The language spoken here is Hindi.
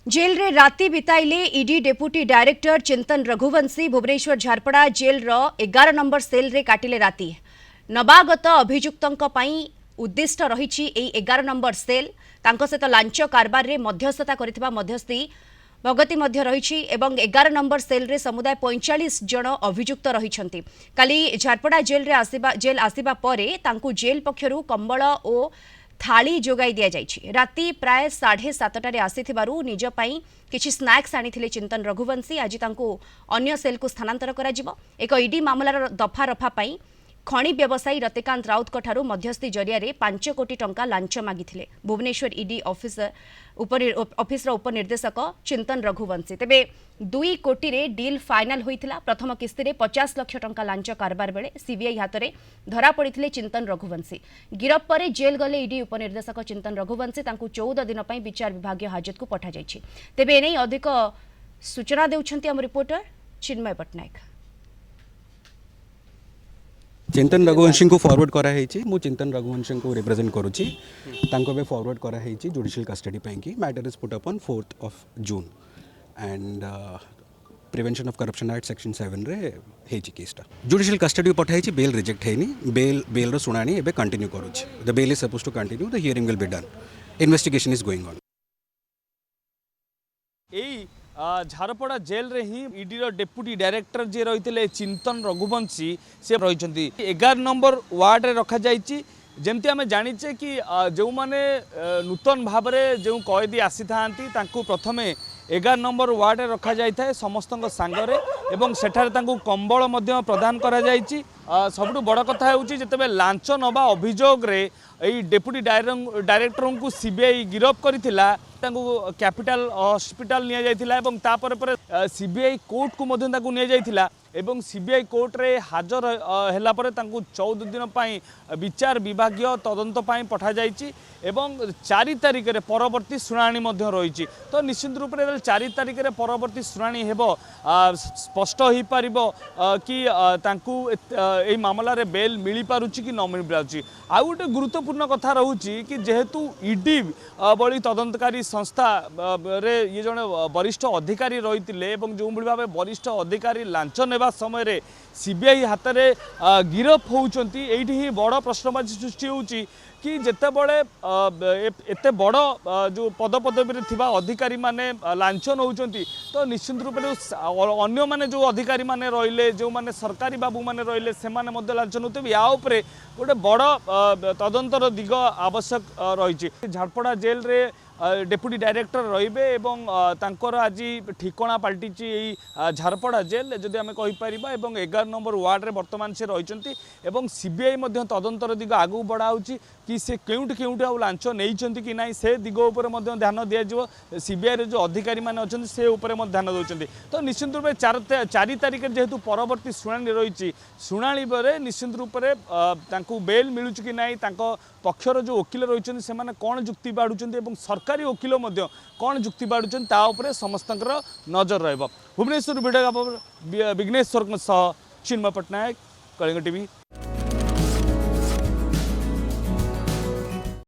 जेल रे राति बिताइले ईडी डेपुटी डायरेक्टर चिंतन रघुवंशी भुवनेश्वर झारपड़ा जेल रो 11 नंबर सेल रे काटिले राति नवागत अभियुक्तों उद्दिष्ट रही 11 नंबर सेल तांको सहित लांच कारबार रे मध्यस्थता करिथिबा मध्यस्थी भगती मध्य रही एवं 11 नंबर सेल रे समुदाय 45 जन अभियुक्त रही काली झारपड़ा जेल आसिबा परे तांकु जेल पक्षरु कंबल ओ थाली जोगाई दिया जाइछि। राति प्राय 7:30 आसीथिबारु निज पई किछि स्नैक्स आनिथिले चिंतन रघुवंशी आज तांकु अन्य सेल को स्थानांतर करा जिवो। एक ईडी मामलार दफा रफा पई खणी व्यवसायी रतिकांत राउत ठारू मध्यस्थी जरिया 5 कोटी टंका लांच मागिथिले भुवनेश्वर ईडी ऑफिसर उपनिर्देशक चिंतन रघुवंशी। तेबे 2 कोटी रे डील फाइनल होइथिला। प्रथम किस्ती रे 50 लाख टंका लांच कारबार बेले सीबीआई हाथ में धरा पड़िथिले चिंतन रघुवंशी। गिरफ पर जेल गले ईडी उपनिर्देशक चिंतन रघुवंशी तांकु 14 दिन पई विचार विभाग हाजत को पठा जाइछि। तेबे एनै अधिक सूचना देउछन्ती हम रिपोर्टर चिन्मय पटनायक। चिंतन रघुवंशी को फॉरवर्ड कराई चिंतन रघुवंशी को रिप्रेजेंट करुच्ची फॉरवर्ड कराई जुडिशियल कस्टडी की matter is put upon 4th of June and prevention of corruption act section 7 रे हेची केसटा जुडिशियल कस्टडी पठाई बेल रिजेक्ट हैनी बेल रो सुनानी एबे कंटिन्यू करूची the bail is suppose to continue the hearing will be done investigation is going on. Jharpada jail रे ही ईडी रो डेप्यूटी डायरेक्टर जे रही चिंतन रघुवंशी से रही 11 नंबर वार्ड रे रखा जाइछि। जेमती आम जाचे कि जो माने नूतन भाव में जो कैदी आसी था प्रथमे 11 नंबर वार्ड रे रखा जाए समस्त सांगरे एवं सेठारे तांकु कंबल मध्य प्रदान करा जाइछि। सबुठु बड़ कथा होउछि जेतेबे लांच नबा अभियोग रे एई डेप्यूटी डायरेक्टर को सीबीआई गिरफ करथिला कैपिटल हॉस्पिटल निया जाइथिला एवं तापर पर सीबीआई कोर्ट को मध्य ताकु निया जाइथिला एवं सीबीआई कोर्ट रे हाजर हैला परे तांकु 14 दिन पई विचार विभागीय तदंत पई पठा जाइछि एवं 4 तारिख रे परवर्ती सुनानी मध्य रहिछि। तो निश्चित रूप रे 4 तारिख रे परवर्ती सुनानी हेबो स्पष्ट होई परिबो कि तांकु एई मामला रे बेल मिली पारुछि कि न मिली पारुछि। आ गोटे गुरुत्वपूर्ण कथा रहुछि कि जेहेतु ईडी बड़ी तदंतकारी संस्था रे ये जने वरिष्ठ अधिकारी रहितिले एवं जो भली भाबे वरिष्ठ अधिकारी लांच नेबा समय रे सीबीआई हाथ में गिरफ होउचंती एठी ही बड़ प्रश्नवाची सृष्टि होउची कि जेते बड़े एते बड़ जो पदपदवी थिबा अधिकारी माने लांच नौचंती तो निश्चित रूप से अन्य माने जो अधिकारी माने रहिले जो माने सरकारी बाबू माने रहिले से माने मध्य लांच नौते या उपरे गोटे बड़ तदंतर दिग आवश्यक रही। झारपड़ा जेल रे डेप्यूटी डायरेक्टर रहिबे एवं तांकर आज ठिकाना पलटिची झारपड़ा जेल जदि आम कहीपर एवं 11 नंबर वार्ड रे वर्तमान से रही एवं सीबीआई मध्य तदंतर दिग आगू बढ़ाऊँगी कि से केउठी केउठी आउ लांच नहीं कि ना से दिग उपर ध्यान दिज्व सीबीआई रे जो अधिकारी माने अछंती से उपर ध्यान दौरान। तो निश्चित रूप से 4 तारिख जेहेतु परवर्ती शुणाणी रही शुणाणी पर निश्चित रूप से बेल मिलूँ कि ना पक्षर जो वकिल रही से कौन जुक्ति बाढ़ुं सरकारी वकिल कौन जुक्ति बाढ़ुं समस्त नजर रहिबो। भुवनेश्वर भिडियो विघ्नेश्वर चिन्मय पटनायक कलिंग टीवी।